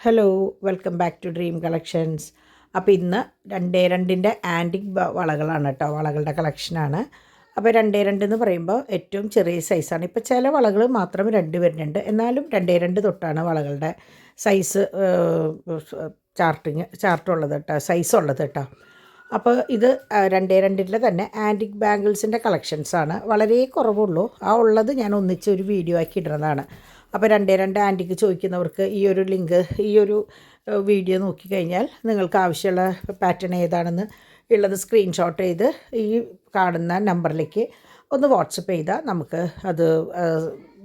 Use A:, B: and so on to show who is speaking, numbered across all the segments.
A: Hello, welcome back to dream collections. അപ്പോൾ ഇന്ന് 2 antique വളകളാണ് കേട്ടോ, വളകളുടെ കളക്ഷനാണ്. അപ്പോൾ 2 എന്ന് പറയുമ്പോൾ ഏറ്റവും ചെറിയ സൈസാണ്. ഇപ്പോൾ ചില വളകൾ മാത്രം 2 വരുന്നുണ്ട്, എന്നാലും 2 തൊട്ടാണ് വളകളുടെ സൈസ് ചാർട്ടുള്ളത് കേട്ടോ, സൈസ് ഉള്ളത് കേട്ടോ. അപ്പോൾ ഇത് 2 തന്നെ ആൻറ്റിക് ബാംഗിൾസിൻ്റെ കളക്ഷൻസാണ്. വളരെ കുറവുള്ളൂ, ആ ഉള്ളത് ഞാൻ ഒന്നിച്ച് ഒരു വീഡിയോ ആക്കി ഇടുന്നതാണ്. അപ്പോൾ 2 ആൻറ്റിക്ക് ചോദിക്കുന്നവർക്ക് ഈ ഒരു ലിങ്ക്, ഈ ഒരു വീഡിയോ നോക്കിക്കഴിഞ്ഞാൽ നിങ്ങൾക്ക് ആവശ്യമുള്ള പാറ്റേൺ ഏതാണെന്ന് ഉള്ളത് സ്ക്രീൻഷോട്ട് ചെയ്ത് ഈ കാണുന്ന നമ്പറിലേക്ക് ഒന്ന് വാട്സപ്പ് ചെയ്താൽ നമുക്ക് അത്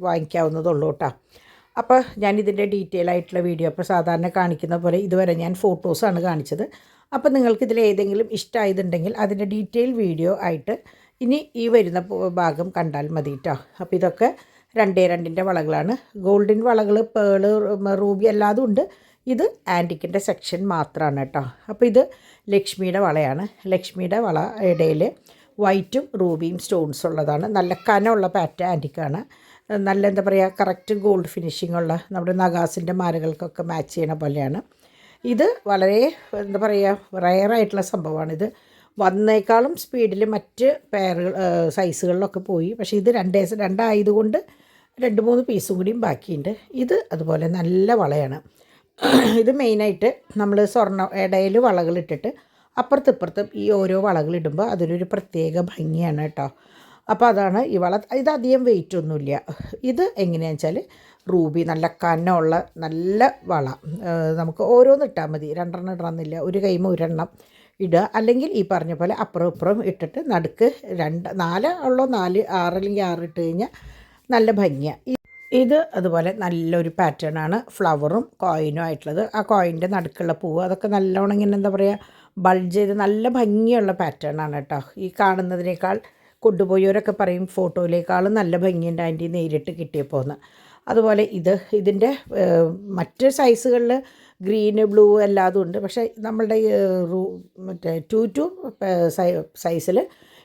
A: വാങ്ങിക്കാവുന്നതുള്ളൂ കേട്ടോ. അപ്പോൾ ഞാനിതിൻ്റെ ഡീറ്റെയിൽ ആയിട്ടുള്ള വീഡിയോ അപ്പോൾ സാധാരണ കാണിക്കുന്ന പോലെ ഇതുവരെ ഞാൻ ഫോട്ടോസാണ് കാണിച്ചത്. അപ്പോൾ നിങ്ങൾക്കിതിൽ ഏതെങ്കിലും ഇഷ്ടമായതുണ്ടെങ്കിൽ അതിൻ്റെ ഡീറ്റെയിൽ വീഡിയോ ആയിട്ട് ഇനി ഈ വരുന്ന ഭാഗം കണ്ടാൽ മതി കേട്ടോ. അപ്പോൾ ഇതൊക്കെ 2 വളകളാണ്. ഗോൾഡൻ വളകൾ, പേള്, റൂബി എല്ലാതും ഉണ്ട്. ഇത് ആൻറ്റിക്കിൻ്റെ സെക്ഷൻ മാത്രമാണ് കേട്ടോ. അപ്പോൾ ഇത് ലക്ഷ്മിയുടെ വളയാണ്. ലക്ഷ്മിയുടെ വള ഇടയിൽ വൈറ്റും റൂബിയും സ്റ്റോൺസ് ഉള്ളതാണ്. നല്ല കനമുള്ള ആൻറ്റിക്കാണ്. നല്ല എന്താ പറയുക, കറക്റ്റ് ഗോൾഡ് ഫിനിഷിംഗ് ഉള്ള നമ്മുടെ നഗാസിൻ്റെ മാലകൾക്കൊക്കെ മാച്ച് ചെയ്യണ പോലെയാണ്. ഇത് വളരെ എന്താ പറയുക, റയറായിട്ടുള്ള സംഭവമാണിത്. വന്നേക്കാളും സ്പീഡിൽ മറ്റ് സൈസുകളിലൊക്കെ പോയി. പക്ഷേ ഇത് 2 ആയതുകൊണ്ട് 2-3 പീസും കൂടിയും ബാക്കിയുണ്ട്. ഇത് അതുപോലെ നല്ല വളയാണ്. ഇത് മെയിനായിട്ട് നമ്മൾ ഇടയിൽ വളകളിട്ടിട്ട് അപ്പുറത്തിപ്പുറത്തും ഈ ഓരോ വളകളിടുമ്പോൾ അതിനൊരു പ്രത്യേക ഭംഗിയാണ് കേട്ടോ. അപ്പോൾ അതാണ് ഈ വള. ഇതധികം വെയിറ്റ് ഒന്നുമില്ല. ഇത് എങ്ങനെയാണെന്ന് വെച്ചാൽ റൂബി, നല്ല കനമുള്ള നല്ല വള. നമുക്ക് ഓരോന്ന് ഇട്ടാൽ മതി, 2 ഇടണമെന്നില്ല. ഒരു കൈമ 1 ഇടുക, അല്ലെങ്കിൽ ഈ പറഞ്ഞ പോലെ അപ്പുറം ഇപ്പുറം ഇട്ടിട്ട് നടുക്ക് 4 ഉള്ളോ 4, 6 അല്ലെങ്കിൽ 6 ഇട്ട് കഴിഞ്ഞാൽ നല്ല ഭംഗിയാണ്. ഇത് അതുപോലെ നല്ലൊരു പാറ്റേൺ ആണ്, ഫ്ലവറും കോയിനും ആയിട്ടുള്ളത്. ആ കോയിൻ്റെ നടുക്കുള്ള പൂവ് അതൊക്കെ നല്ലോണം ഇങ്ങനെ എന്താ പറയുക, ബൾജ് ചെയ്ത് നല്ല ഭംഗിയുള്ള പാറ്റേൺ ആണ് കേട്ടോ. ഈ കാണുന്നതിനേക്കാൾ കൊണ്ടുപോയവരൊക്കെ പറയും ഫോട്ടോയിലേക്കാളും നല്ല ഭംഗിയുണ്ട് ആൻറ്റി നേരിട്ട് കിട്ടിയപ്പോന്ന്. അതുപോലെ ഇതിൻ്റെ മറ്റ് സൈസുകളിൽ ഗ്രീന്, ബ്ലൂ എല്ലാതും ഉണ്ട്. പക്ഷേ നമ്മളുടെ മറ്റേ 2 സൈസിൽ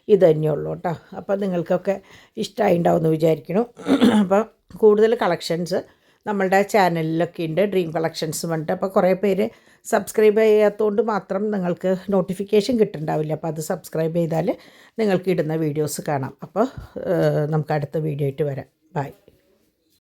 A: ഇത് തന്നെയുള്ളൂ കേട്ടോ. അപ്പോൾ നിങ്ങൾക്കൊക്കെ ഇഷ്ടമായി ഉണ്ടാവുമെന്ന് വിചാരിക്കണം. അപ്പോൾ കൂടുതൽ കളക്ഷൻസ് നമ്മളുടെ ചാനലിലൊക്കെ ഉണ്ട്, ഡ്രീം കളക്ഷൻസ് പറഞ്ഞിട്ട്. അപ്പോൾ കുറേ പേര് സബ്സ്ക്രൈബ് ചെയ്യാത്തതുകൊണ്ട് മാത്രം നിങ്ങൾക്ക് നോട്ടിഫിക്കേഷൻ കിട്ടുന്നുണ്ടാവില്ല. അപ്പോൾ അത് സബ്സ്ക്രൈബ് ചെയ്താൽ നിങ്ങൾക്ക് ഇടുന്ന വീഡിയോസ് കാണാം. അപ്പോൾ നമുക്ക് അടുത്ത വീഡിയോ ആയിട്ട് വരാം. ബൈ.